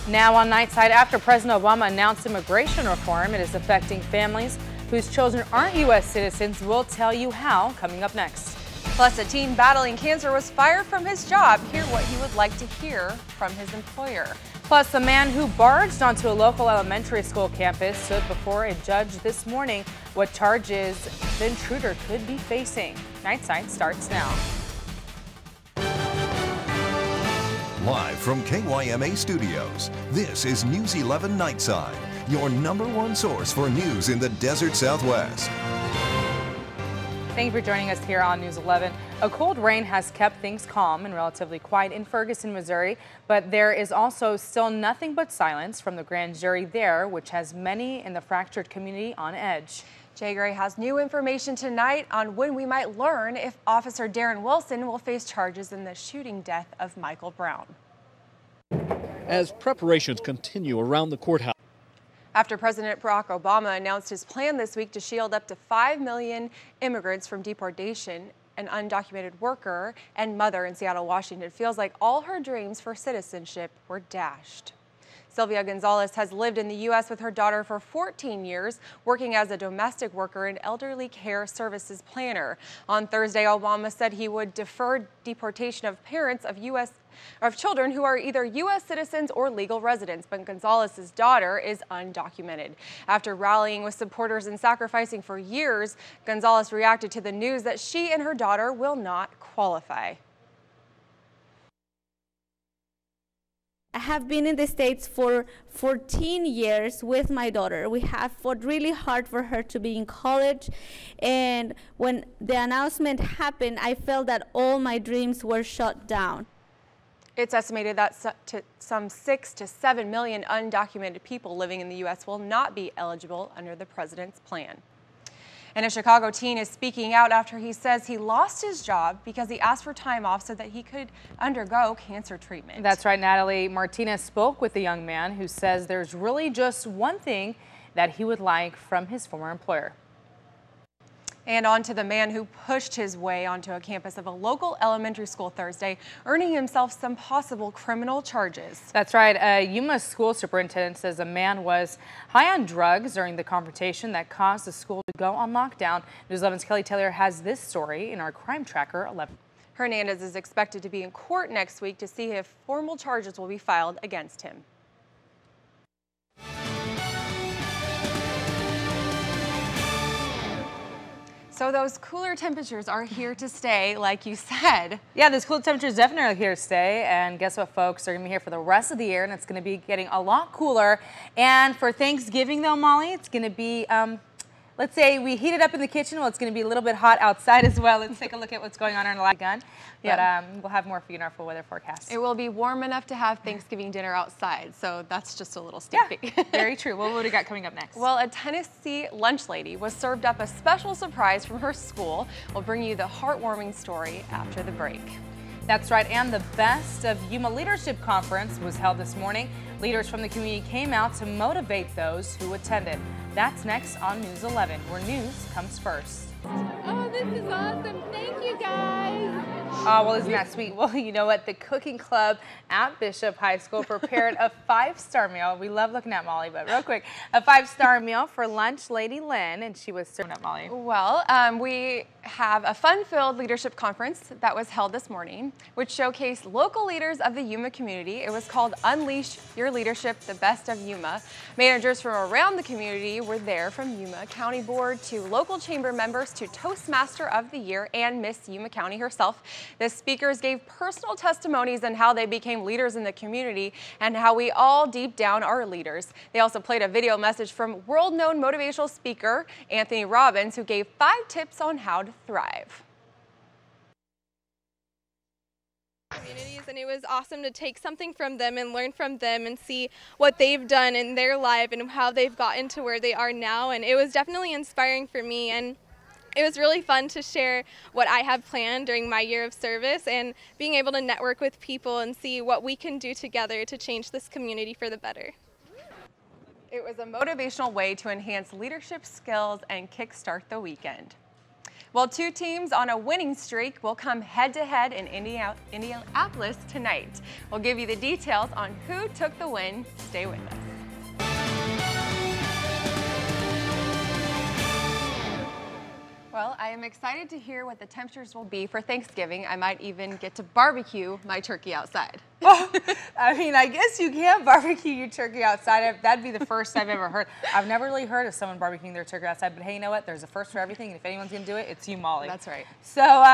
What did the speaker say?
Now on Nightside, after President Obama announced immigration reform, it is affecting families whose children aren't U.S. citizens. We'll tell you how coming up next. Plus, a teen battling cancer was fired from his job. Hear what he would like to hear from his employer. Plus, a man who barged onto a local elementary school campus stood before a judge this morning. What charges the intruder could be facing. Nightside starts now. Live from KYMA Studios, this is News 11 Nightside, your #1 source for news in the desert Southwest. Thank you for joining us here on News 11. A cold rain has kept things calm and relatively quiet in Ferguson, Missouri, but there is also still nothing but silence from the grand jury there, which has many in the fractured community on edge. Jay Gray has new information tonight on when we might learn if Officer Darren Wilson will face charges in the shooting death of Michael Brown. As preparations continue around the courthouse. After President Barack Obama announced his plan this week to shield up to 5 million immigrants from deportation, an undocumented worker and mother in Seattle, Washington feels like all her dreams for citizenship were dashed. Sylvia Gonzalez has lived in the U.S. with her daughter for 14 years, working as a domestic worker and elderly care services planner. On Thursday, Obama said he would defer deportation of parents of children who are either U.S. citizens or legal residents, but Gonzalez's daughter is undocumented. After rallying with supporters and sacrificing for years, Gonzalez reacted to the news that she and her daughter will not qualify. I have been in the States for 14 years with my daughter. We have fought really hard for her to be in college, and when the announcement happened, I felt that all my dreams were shut down. It's estimated that some 6 to 7 million undocumented people living in the U.S. will not be eligible under the president's plan. And a Chicago teen is speaking out after he says he lost his job because he asked for time off so that he could undergo cancer treatment. That's right, Natalie. Martinez spoke with the young man who says there's really just one thing that he would like from his former employer. And on to the man who pushed his way onto a campus of a local elementary school Thursday, earning himself some possible criminal charges. That's right. A Yuma school superintendent says a man was high on drugs during the confrontation that caused the school to go on lockdown. News 11's Kelly Taylor has this story in our Crime Tracker 11. Hernandez is expected to be in court next week to see if formal charges will be filed against him. So those cooler temperatures are here to stay, like you said. Yeah, those cool temperatures definitely here to stay. And guess what, folks? They're going to be here for the rest of the year, and it's going to be getting a lot cooler. And for Thanksgiving, though, Molly, it's going to be, let's say we heat it up in the kitchen. Well, it's going to be a little bit hot outside as well. Let's take a look at what's going on in our gun. But we'll have more for you in our full weather forecast. It will be warm enough to have Thanksgiving dinner outside, so that's just a little sneak peek. Very true. What do we got coming up next? Well, a Tennessee lunch lady was served up a special surprise from her school. We'll bring you the heartwarming story after the break. That's right, and the Best of Yuma Leadership Conference was held this morning. Leaders from the community came out to motivate those who attended. That's next on News 11, where news comes first. Oh, this is awesome. Thank you, guys. Oh, well, isn't that sweet? Well, you know what? The cooking club at Bishop High School prepared a 5-star meal. We love looking at Molly, but real quick, a 5-star meal for lunch lady Lynn, and she was serving up Molly. Well, we have a fun-filled leadership conference that was held this morning, which showcased local leaders of the Yuma community. It was called Unleash Your Leadership, the Best of Yuma. Managers from around the community were there, from Yuma County Board to local chamber members to Toastmaster of the Year and Miss Yuma County herself. The speakers gave personal testimonies on how they became leaders in the community and how we all deep down are leaders. They also played a video message from world-known motivational speaker Anthony Robbins, who gave 5 tips on how to thrive. Communities, and it was awesome to take something from them and learn from them and see what they've done in their life and how they've gotten to where they are now. And it was definitely inspiring for me, and it was really fun to share what I have planned during my year of service and being able to network with people and see what we can do together to change this community for the better. It was a motivational way to enhance leadership skills and kickstart the weekend. Well, two teams on a winning streak will come head-to-head in Indianapolis tonight. We'll give you the details on who took the win. Stay with us. Well, I am excited to hear what the temperatures will be for Thanksgiving. I might even get to barbecue my turkey outside. Oh, I mean, I guess you can barbecue your turkey outside. That'd be the first I've ever heard. I've never really heard of someone barbecuing their turkey outside, but hey, you know what? There's a first for everything, and if anyone's gonna do it, it's you, Molly. That's right. So.